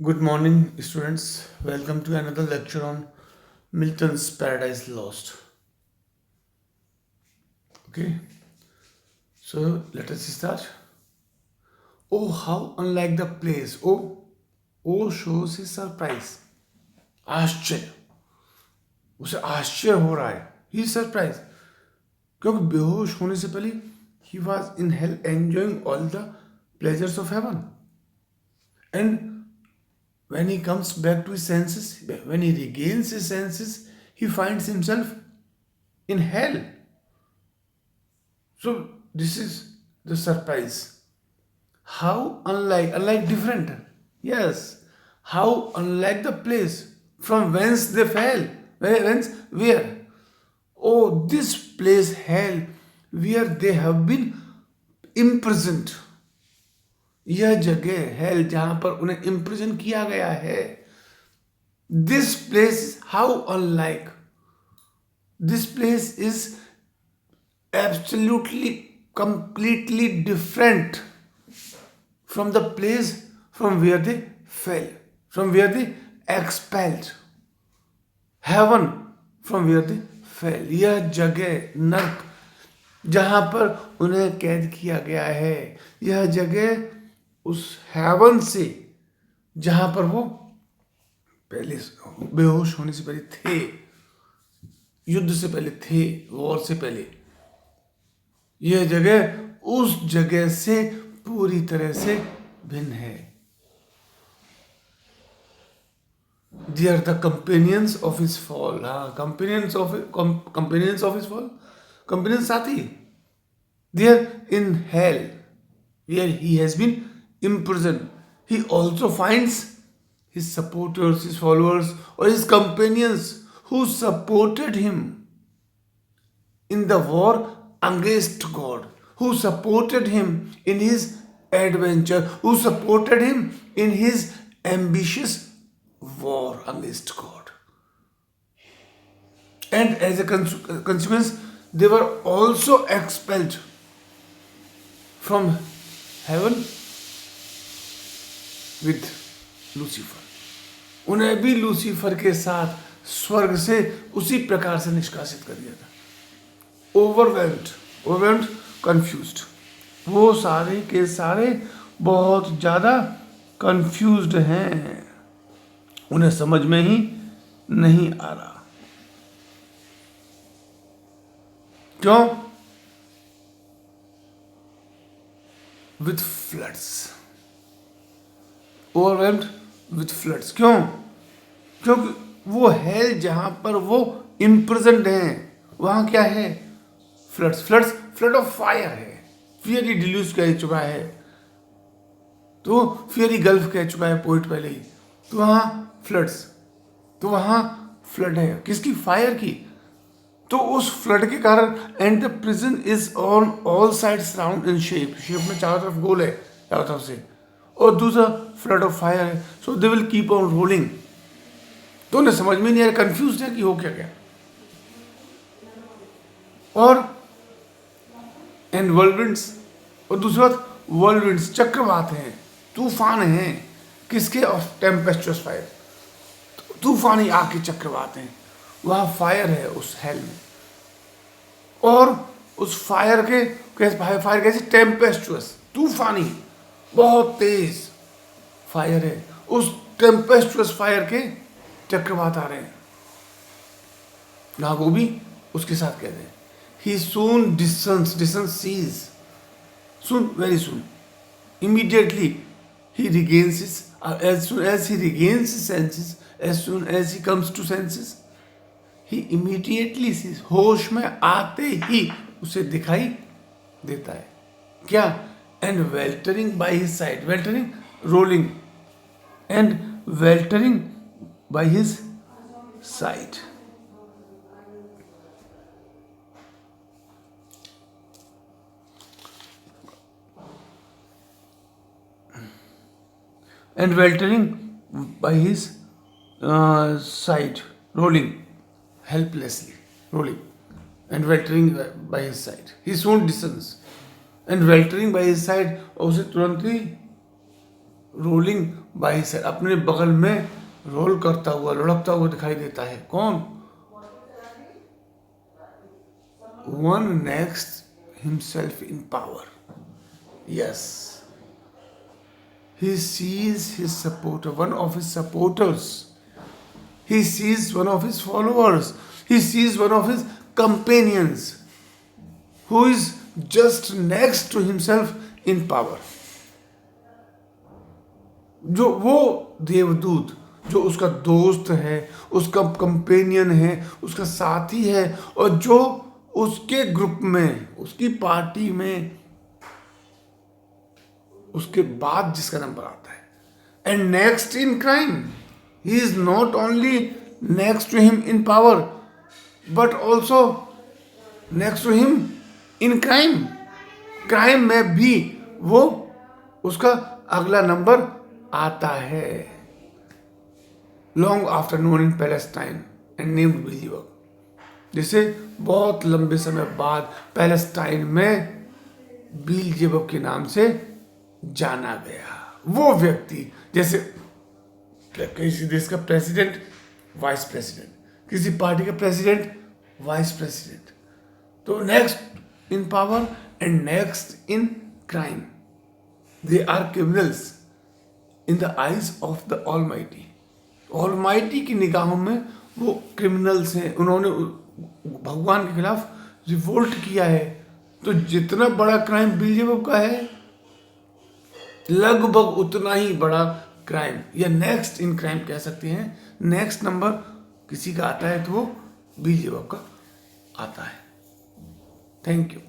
Good morning, students. Welcome to another lecture on Milton's Paradise Lost. Okay, so let us start. Oh, how unlike the place. Oh shows his surprise. आश्चर्य, उसे आश्चर्य हो रहा है. ही surprise, क्योंकि बेहोश होने से पहले he was in hell enjoying all the pleasures of haven. And when he comes back to his senses, when he regains his senses, he finds himself in hell. So this is the surprise. How unlike different. Yes. How unlike the place from whence they fell. Where? Oh, this place, hell, where they have been imprisoned. यह जगह hello जहां पर उन्हें imprison किया गया है. This place, how unlike, this place is absolutely completely different from the place from where they fell, from where they expelled. Heaven from where they fell. यह जगह नर्क जहां पर उन्हें कैद किया गया है, यह जगह उस हेवन से जहां पर वो पहले बेहोश होने से पहले थे, युद्ध से पहले थे, वॉर से पहले, यह जगह उस जगह से पूरी तरह से भिन्न है. They are the companions of his fall. हाँ, companions of his fall, companions साथी. They are in hell where he has been imprisoned. He also finds his supporters, his followers, or his companions who supported him in the war against God, who supported him in his adventure, who supported him in his ambitious war against God. And as a consequence, they were also expelled from heaven with Lucifer. उन्हें भी Lucifer के साथ स्वर्ग से उसी प्रकार से निष्कासित कर दिया था. Overwhelmed, confused. वो सारे के सारे बहुत ज्यादा कंफ्यूज्ड हैं, उन्हें समझ में ही नहीं आ रहा. क्यों? With floods. Overwhelmed with floods. क्यों? क्योंकि वो हेल जहां पर वो इम्प्रिजन्ड हैं, वहां क्या है? फ्लड्स. फ्लड ऑफ फायर है. फियरी डिल्यूज कह चुका है, तो फियरी गल्फ कह चुका है पोइट पहले ही. तो वहां फ्लड्स, तो वहां फ्लड है. किसकी? फायर की. तो उस फ्लड के कारण, and the prison is on all sides round in shape में चारों तरफ गोल है, चारों तरफ से, और दूसरा फ्लड ऑफ फायर है. So they will keep on rolling. तो उन्हें समझ में नहीं आ रहा, कंफ्यूज है कि हो क्या गया. और एंड वर्ल्डविंड्स, और दूसरी बात वर्ल्डविंड्स, चक्रवात हैं, तूफान हैं. किसके? Of tempestuous fire. तूफानी आग के चक्रवात हैं. वहां फायर है उस हेल में, और उस फायर कैसे? टेम्पेस्चुअस, तूफानी, बहुत तेज फायर है. उस टेम्पेस्चुअस फायर के चक्रवात आ रहे हैं. वो भी उसके साथ कहते हैं. He soon distance sees. Soon, very soon, immediately he regains his as soon as he regains his senses, as soon as he comes to senses, he immediately sees. होश में आते ही उसे दिखाई देता है. क्या? And weltering by his side, weltering, rolling, and weltering by his side. And weltering by his side, rolling helplessly, rolling and weltering by his side. He soon descends, and weltering by his side, उसे तुरंत ही rolling by side, अपने बगल में role करता हुआ, लुढ़कता हुआ दिखाई देता है। कौन? One next himself in power. Yes, he sees his supporter, one of his supporters. He sees one of his followers. He sees one of his companions who is just next to himself in power. जो वो देवदूत जो उसका दोस्त है, उसका companion है, उसका साथी है, और जो उसके ग्रुप में, उसकी पार्टी में उसके बाद जिसका नंबर आता है। And next in crime, he is not only next to him in power but also next to him in crime. Crime में भी वो उसका अगला नंबर आता है। Long after known in Palestine and named believer, जिसे बहुत लंबे समय बाद पैलेस्टाइन में बिलजेबब के नाम से जाना गया। वो व्यक्ति, जैसे किसी देश का प्रेसिडेंट, वाइस प्रेसिडेंट, किसी पार्टी का प्रेसिडेंट, वाइस प्रेसिडेंट, तो next in power and next in crime. They are criminals in the eyes of the almighty. Almighty की निगाहों में वो क्रिमिनल्स हैं। उन्होंने भगवान के खिलाफ रिवोल्ट किया है। तो जितना बड़ा क्राइम बिलजेबब का है, लगभग उतना ही बड़ा क्राइम या नेक्स्ट इन क्राइम कह सकते हैं, नेक्स्ट नंबर किसी का आता है तो वो बिलजेबब का आता है। Thank you.